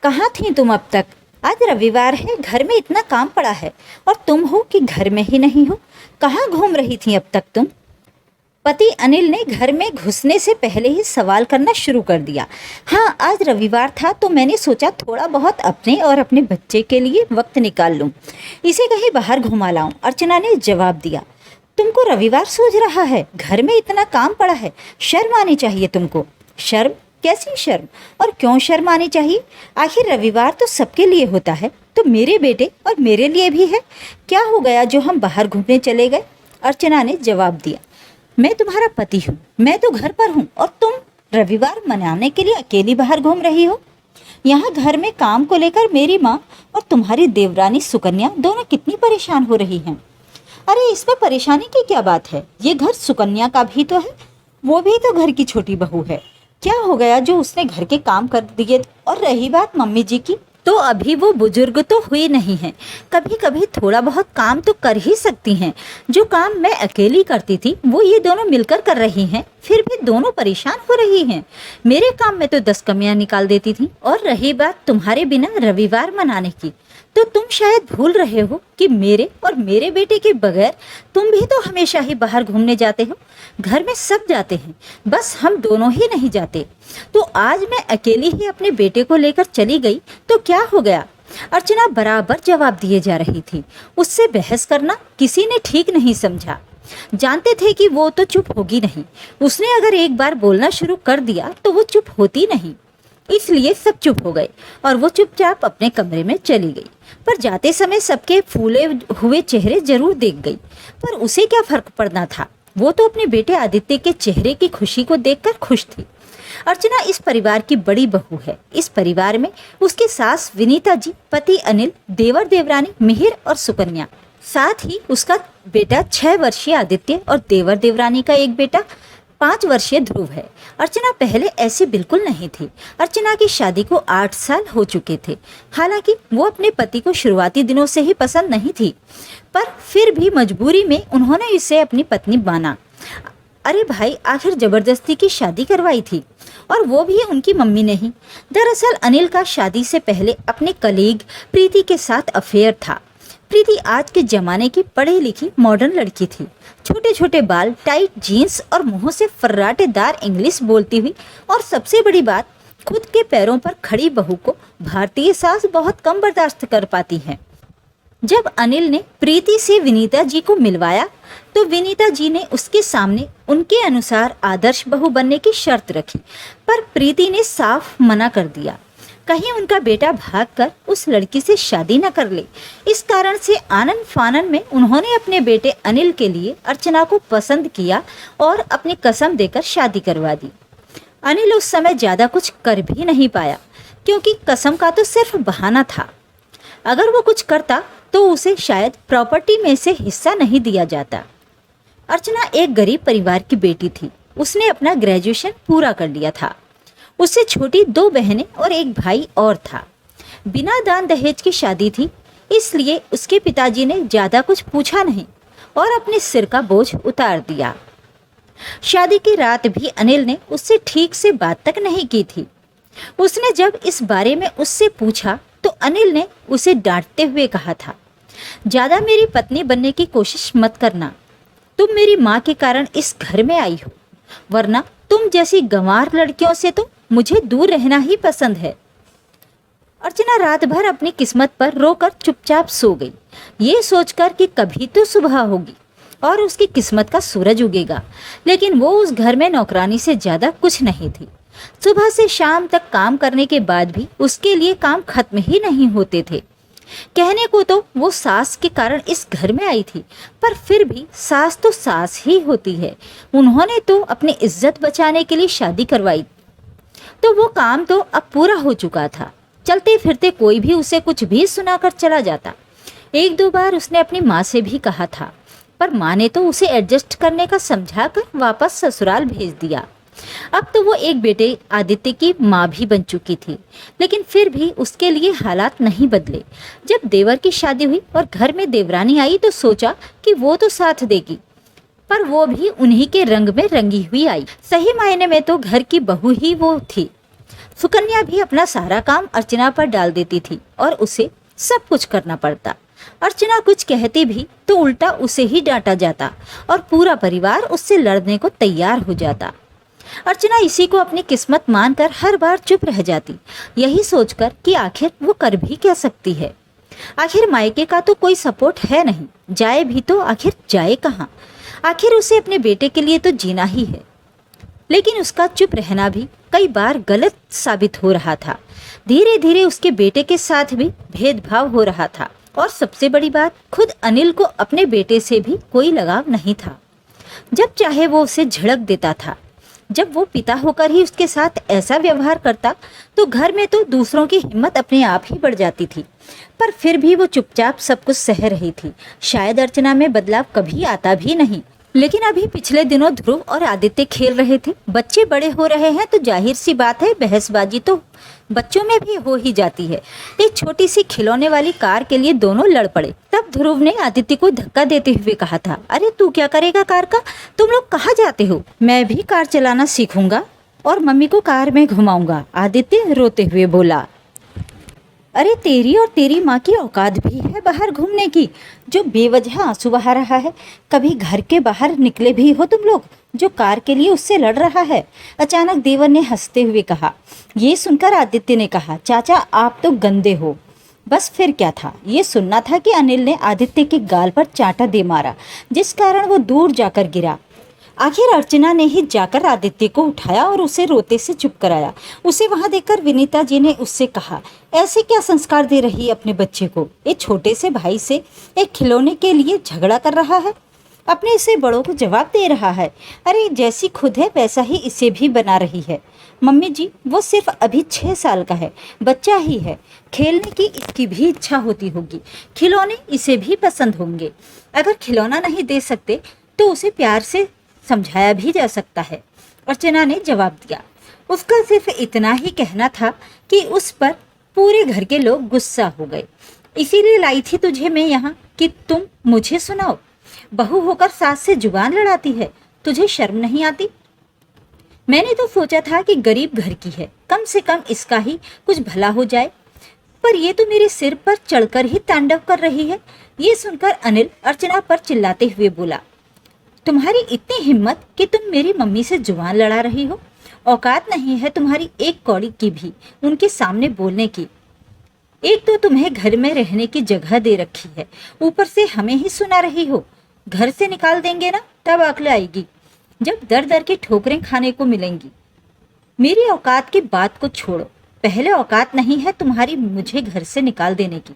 कहाँ थी तुम अब तक? आज रविवार है, घर में इतना काम पड़ा है और तुम हो कि घर में ही नहीं हो। कहाँ घूम रही थी अब तक तुम? पति अनिल ने घर में घुसने से पहले ही सवाल करना शुरू कर दिया। हाँ, आज रविवार था तो मैंने सोचा थोड़ा बहुत अपने और अपने बच्चे के लिए वक्त निकाल लूँ, इसे कहीं बाहर घुमा लाऊं। अर्चना ने जवाब दिया। तुमको रविवार सूझ रहा है? घर में इतना काम पड़ा है, शर्म आनी चाहिए तुमको। शर्म? कैसी शर्म? और क्यों शर्म आनी चाहिए? आखिर रविवार तो सबके लिए होता है, तो मेरे बेटे और मेरे लिए भी है। क्या हो गया जो हम बाहर घूमने चले गए? अर्चना ने जवाब दिया। मैं तुम्हारा पति हूँ, मैं तो घर पर हूँ और तुम रविवार मनाने के लिए अकेली बाहर घूम रही हो। यहाँ घर में काम को लेकर मेरी माँ और तुम्हारी देवरानी सुकन्या दोनों कितनी परेशान हो रही हैं। अरे इसमें परेशानी की क्या बात है? ये घर सुकन्या का भी तो है, वो भी तो घर की छोटी बहू है। क्या हो गया जो उसने घर के काम कर दिए? और रही बात मम्मी जी की, तो अभी वो बुजुर्ग तो हुई नहीं हैं, कभी कभी थोड़ा बहुत काम तो कर ही सकती हैं। जो काम मैं अकेली करती थी वो ये दोनों मिलकर कर रही हैं, फिर भी दोनों परेशान हो रही हैं। मेरे काम में तो 10 कमियां निकाल देती थी। और रही बात तुम्हारे बिना रविवार मनाने की, तो तुम शायद भूल रहे हो कि मेरे और मेरे बेटे के बगैर तुम भी तो हमेशा ही बाहर घूमने जाते हो। घर में सब जाते हैं, बस हम दोनों ही नहीं जाते। तो आज मैं अकेली ही अपने बेटे को लेकर चली गई तो क्या हो गया? अर्चना बराबर जवाब दिए जा रही थी। उससे बहस करना किसी ने ठीक नहीं समझा। जानते थे कि वो तो चुप होगी नहीं, उसने अगर एक बार बोलना शुरू कर दिया तो वो चुप होती नहीं। इसलिए सब चुप हो गए और वो चुपचाप अपने कमरे में चली गई। पर जाते समय सबके फूले हुए चेहरे जरूर देख गई, पर उसे क्या फर्क पड़ना था? वो तो अपने बेटे आदित्य के चेहरे की खुशी को देखकर खुश थी। अर्चना इस परिवार की बड़ी बहू है। इस परिवार में उसकी सास विनीता जी, पति अनिल, देवर देवरानी मिहिर और सुकन्या, साथ ही उसका बेटा 6 वर्षीय आदित्य और देवर देवरानी का एक बेटा 5 वर्षीय ध्रुव है। अर्चना पहले ऐसी बिल्कुल नहीं थी। अर्चना की शादी को 8 साल हो चुके थे। हालांकि वो अपने पति को शुरुआती दिनों से ही पसंद नहीं थी, पर फिर भी मजबूरी में उन्होंने इसे अपनी पत्नी माना। अरे भाई, आखिर जबरदस्ती की शादी करवाई थी, और वो भी उनकी मम्मी ने ही। दरअसल अनिल का शादी से पहले अपने कलीग प्रीति के साथ अफेयर था। प्रीति आज के जमाने की पढ़ी लिखी मॉडर्न लड़की थी। छोटे छोटे बाल, टाइट जीन्स और मुंह से फर्राटेदार इंग्लिश बोलती हुई, और सबसे बड़ी बात, खुद के पैरों पर खड़ी बहू को भारतीय सास बहुत कम बर्दाश्त कर पाती है। जब अनिल ने प्रीति से विनीता जी को मिलवाया तो विनीता जी ने उसके सामने उनके अनुसार आदर्श बहू बनने की शर्त रखी, पर प्रीति ने साफ मना कर दिया, कहीं उनका बेटा भागकर उस लड़की से शादी न कर ले। इस कारण से आनन फानन में उन्होंने अपने बेटे अनिल के लिए अर्चना को पसंद किया और अपनी कसम देकर शादी करवा दी। अनिल उस समय ज़्यादा कुछ कर भी नहीं पाया, क्योंकि कसम का तो सिर्फ बहाना था। अगर वो कुछ करता तो उसे शायद प्रॉपर्टी में से हिस्सा नहीं दिया जाता। अर्चना एक गरीब परिवार की बेटी थी। उसने अपना ग्रेजुएशन पूरा कर लिया था। उससे छोटी 2 बहनें और एक भाई और था। बिना दान दहेज की शादी थी, इसलिए उसके पिताजी ने ज़्यादा कुछ पूछा नहीं और अपने सिर का बोझ उतार दिया। शादी की रात भी अनिल ने उससे ठीक से बात तक नहीं की थी। उसने जब इस बारे में उससे पूछा तो अनिल ने उसे डांटते हुए कहा था, ज़्यादा मेरी पत्नी बनने की कोशिश मत करना। तुम मेरी माँ के कारण इस घर में आई हो, वरना तुम जैसी गंवार लड़कियों से तो मुझे दूर रहना ही पसंद है। अर्चना रात भर अपनी किस्मत पर रोकर चुपचाप सो गई, ये सोचकर कि कभी तो सुबह होगी और उसकी किस्मत का सूरज उगेगा। लेकिन वो उस घर में नौकरानी से ज़्यादा कुछ नहीं थी। सुबह से शाम तक काम करने के बाद भी उसके लिए काम खत्म ही नहीं होते थे। कहने को तो वो सास के कारण इस घर में आई थी, पर फिर भी सास तो सास ही होती है। उन्होंने तो अपनी इज्जत बचाने के लिए शादी करवाई, तो वो काम तो अब पूरा हो चुका था। चलते फिरते कोई भी उसे कुछ भी सुनाकर चला जाता। 1-2 बार उसने अपनी माँ से भी कहा था, पर माँ ने तो उसे एडजस्ट करने का समझाकर वापस ससुराल भेज दिया। अब तो वो एक बेटे आदित्य की माँ भी बन चुकी थी, लेकिन फिर भी उसके लिए हालात नहीं बदले। जब देवर की शादी हुई और घर में देवरानी आई तो सोचा कि वो तो साथ देगी, पर वो भी उन्हीं के रंग में रंगी हुई आई। सही मायने में तो घर की बहू ही वो थी। सुकन्या भी अपना सारा काम अर्चना पर डाल देती थी और उसे सब कुछ करना पड़ता। अर्चना कुछ कहती भी तो उल्टा उसे ही डांटा जाता और पूरा परिवार उससे लड़ने को तैयार हो जाता। अर्चना इसी को अपनी किस्मत मानकर हर बार चुप रह जाती, यही सोचकर कि आखिर वो कर भी क्या सकती है। आखिर मायके का तो कोई सपोर्ट है नहीं, जाए भी तो आखिर जाए कहाँ। आखिर उसे अपने बेटे के लिए तो जीना ही है। लेकिन उसका चुप रहना भी कई बार गलत साबित हो रहा था। धीरे धीरे उसके बेटे के साथ भी भेदभाव हो रहा था और सबसे बड़ी बात, खुद अनिल को अपने बेटे से भी कोई लगाव नहीं था। जब चाहे वो उसे झिड़क देता था। जब वो पिता होकर ही उसके साथ ऐसा व्यवहार करता तो घर में तो दूसरों की हिम्मत अपने आप ही बढ़ जाती थी। पर फिर भी वो चुपचाप सब कुछ सह रही थी। शायद अर्चना में बदलाव कभी आता भी नहीं। लेकिन अभी पिछले दिनों ध्रुव और आदित्य खेल रहे थे। बच्चे बड़े हो रहे हैं तो जाहिर सी बात है, बहसबाजी तो बच्चों में भी हो ही जाती है। एक छोटी सी खिलौने वाली कार के लिए दोनों लड़ पड़े। तब ध्रुव ने आदित्य को धक्का देते हुए कहा था, अरे तू क्या करेगा कार का? तुम लोग कहाँ जाते हो? मैं भी कार चलाना सीखूंगा और मम्मी को कार में घुमाऊंगा, आदित्य रोते हुए बोला। अरे तेरी और तेरी माँ की औकात भी है बाहर घूमने की, जो बेवजह आंसू बहा रहा है। कभी घर के बाहर निकले भी हो तुम लोग, जो कार के लिए उससे लड़ रहा है? अचानक देवर ने हंसते हुए कहा। ये सुनकर आदित्य ने कहा, चाचा आप तो गंदे हो। बस फिर क्या था, ये सुनना था कि अनिल ने आदित्य के गाल पर चांटा दे मारा, जिस कारण वो दूर जाकर गिरा। आखिर अर्चना ने ही जाकर आदित्य को उठाया और उसे रोते से चुप कराया। उसे वहां देखकर विनीता जी ने उससे कहा, ऐसे क्या संस्कार दे रही है अपने बच्चे को? एक छोटे से भाई से एक खिलौने के लिए झगड़ा कर रहा है, अपने से बड़ों को जवाब दे रहा है। अरे जैसी खुद है वैसा ही इसे भी बना रही है। मम्मी जी वो सिर्फ अभी 6 साल का है, बच्चा ही है। खेलने की इसकी भी इच्छा होती होगी, खिलौने इसे भी पसंद होंगे। अगर खिलौना नहीं दे सकते तो उसे प्यार से समझाया भी जा सकता है। अर्चना ने जवाब दिया। उसका सिर्फ इतना ही कहना था कि उस पर पूरे घर के लोग गुस्सा हो गए। इसीलिए लाई थी तुझे मैं यहाँ कि तुम मुझे सुनाओ। बहू होकर सास से जुबान लड़ाती है, तुझे शर्म नहीं आती? मैंने तो सोचा था कि गरीब घर की है, कम से कम इसका ही कुछ भला हो जाए, पर ये तो मेरे सिर पर चढ़कर ही तांडव कर रही है। ये सुनकर अनिल अर्चना पर चिल्लाते हुए बोला, तुम्हारी इतनी हिम्मत कि तुम मेरी मम्मी से जुबान लड़ा रही हो? औकात नहीं है तुम्हारी एक कौड़ी की भी उनके सामने बोलने की। एक तो तुम्हें घर में रहने की जगह दे रखी है, ऊपर से हमें ही सुना रही हो। घर से निकाल देंगे ना तब अक्ल आएगी, जब दर दर की ठोकरें खाने को मिलेंगी। मेरी औकात की बात को छोड़ो, पहले औकात नहीं है तुम्हारी मुझे घर से निकाल देने की।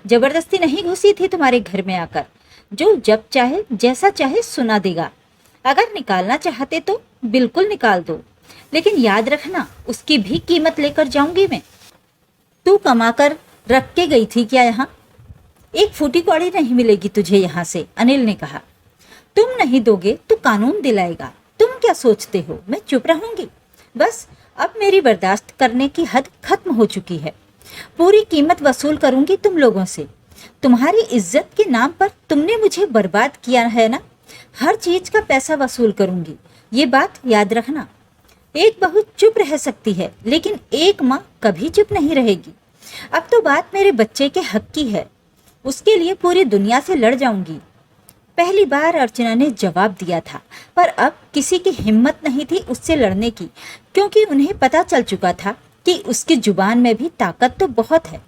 जबरदस्ती नहीं घुसी थी तुम्हारे घर में आकर, जो जब चाहे जैसा चाहे सुना देगा। अगर निकालना चाहते तो बिल्कुल निकाल दो, लेकिन याद रखना उसकी भी कीमत लेकर जाऊंगी मैं। तू कमा कर रख के गई थी क्या यहाँ? एक फूटी कौड़ी नहीं मिलेगी तुझे यहाँ से, अनिल ने कहा। तुम नहीं दोगे तो कानून दिलाएगा। तुम क्या सोचते हो मैं चुप रहूंगी? बस अब मेरी बर्दाश्त करने की हद खत्म हो चुकी है। पूरी कीमत वसूल करूंगी तुम लोगों से। तुम्हारी इज्जत के नाम पर तुमने मुझे बर्बाद किया है ना, हर चीज का पैसा वसूल करूंगी, ये बात याद रखना। एक बहू चुप रह सकती है, लेकिन एक माँ कभी चुप नहीं रहेगी। अब तो बात मेरे बच्चे के हक की है, उसके लिए पूरी दुनिया से लड़ जाऊंगी। पहली बार अर्चना ने जवाब दिया था, पर अब किसी की हिम्मत नहीं थी उससे लड़ने की, क्योंकि उन्हें पता चल चुका था कि उसकी जुबान में भी ताकत तो बहुत है।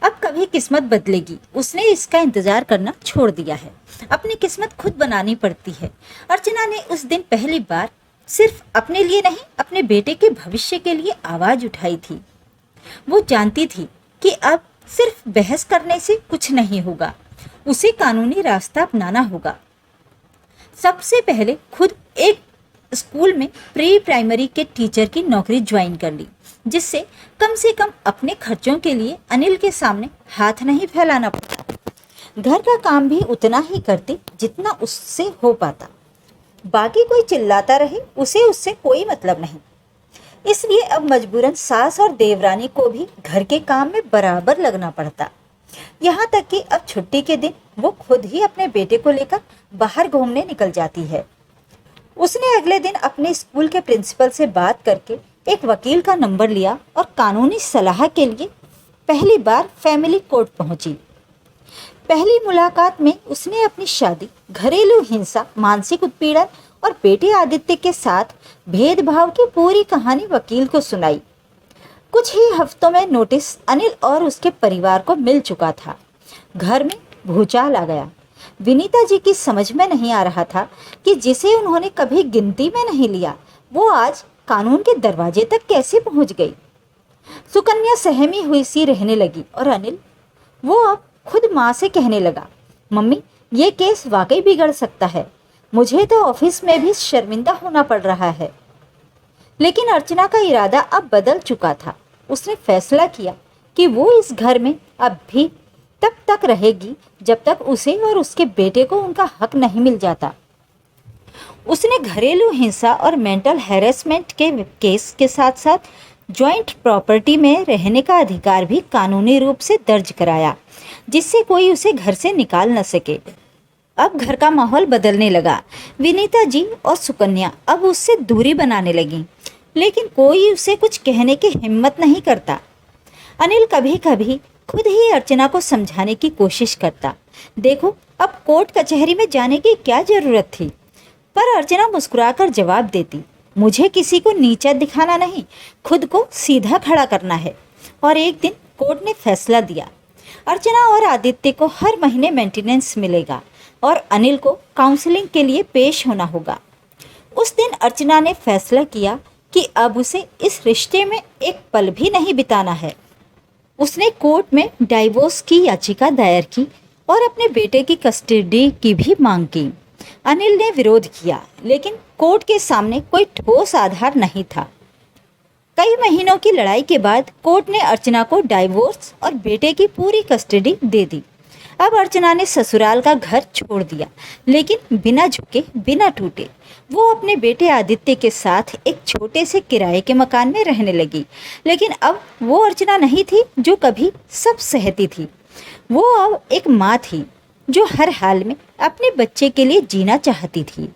अब कभी किस्मत बदलेगी, उसने इसका इंतजार करना छोड़ दिया है। अपनी किस्मत खुद बनानी पड़ती है। अर्चना ने उस दिन पहली बार सिर्फ अपने लिए नहीं, अपने बेटे के भविष्य के लिए आवाज उठाई थी। वो जानती थी कि अब सिर्फ बहस करने से कुछ नहीं होगा, उसे कानूनी रास्ता अपनाना होगा। सबसे पहले खुद एक स्कूल में प्री प्राइमरी के टीचर की नौकरी ज्वाइन कर ली, जिससे कम से कम अपने खर्चों के लिए अनिल के सामने हाथ नहीं फैलाना पड़ता। घर का काम भी उतना ही करती जितना उससे हो पाता। बाकी कोई चिल्लाता रहे उसे उससे कोई मतलब नहीं। इसलिए अब मजबूरन सास और देवरानी को भी घर के काम में बराबर लगना पड़ता। यहाँ तक कि अब छुट्टी के दिन वो खुद ही अपने बेटे को लेकर बाहर घूमने निकल जाती है। उसने अगले दिन अपने स्कूल के प्रिंसिपल से बात करके एक वकील का नंबर लिया और कानूनी सलाह के लिए पहली बार फैमिली कोर्ट पहुंची। पहली मुलाकात में उसने अपनी शादी, घरेलू हिंसा, मानसिक उत्पीड़न और बेटे आदित्य के साथ भेदभाव की पूरी कहानी वकील को सुनाई। कुछ ही हफ्तों में नोटिस अनिल और उसके परिवार को मिल चुका था। घर में भूचाल आ गया। विनीता जी की समझ में नहीं आ रहा था कि जिसे उन्होंने कभी गिनती में नहीं लिया, वो आज कानून के दरवाजे तक कैसे पहुंच गई। सुकन्या सहमी हुई सी रहने लगी और अनिल, वो अब खुद माँ से कहने लगा, मम्मी ये केस वाकई बिगड़ सकता है, मुझे तो ऑफिस में भी शर्मिंदा होना पड़ रहा है। लेकिन अर्चना का इरादा अब बदल चुका था। उसने फैसला किया कि वो इस घर में अब भी तब तक रहेगी जब तक उसे और उसके बेटे को उनका हक नहीं मिल जाता। उसने घरेलू हिंसा और मेंटल हैरेसमेंट के केस के साथ साथ जॉइंट प्रॉपर्टी में रहने का अधिकार भी कानूनी रूप से दर्ज कराया, जिससे कोई उसे घर से निकाल न सके। अब घर का माहौल बदलने लगा। विनीता जी और सुकन्या अब उससे दूरी बनाने लगी, लेकिन कोई उसे कुछ कहने की हिम्मत नहीं करता। अनिल कभी कभी खुद ही अर्चना को समझाने की कोशिश करता, देखो अब कोर्ट कचहरी में जाने की क्या जरूरत थी। पर अर्चना मुस्कुराकर जवाब देती, मुझे किसी को नीचा दिखाना नहीं, खुद को सीधा खड़ा करना है। और एक दिन कोर्ट ने फैसला दिया, अर्चना और आदित्य को हर महीने मेंटेनेंस मिलेगा और अनिल को काउंसलिंग के लिए पेश होना होगा। उस दिन अर्चना ने फैसला किया कि अब उसे इस रिश्ते में एक पल भी नहीं बिताना है। उसने कोर्ट में डाइवोर्स की याचिका दायर की और अपने बेटे की कस्टडी की भी मांग की। अनिल ने विरोध किया, लेकिन कोर्ट के सामने कोई ठोस आधार नहीं था। कई महीनों की लड़ाई के बाद कोर्ट ने अर्चना को डाइवोर्स और बेटे की पूरी कस्टडी दे दी। अब अर्चना ने ससुराल का घर छोड़ दिया, लेकिन बिना झुके, बिना टूटे वो अपने बेटे आदित्य के साथ एक छोटे से किराए के मकान में रहने लगी। लेकिन अब वो अर्चना नहीं थी जो कभी सब सहती थी। वो अब एक माँ थी जो हर हाल में अपने बच्चे के लिए जीना चाहती थी।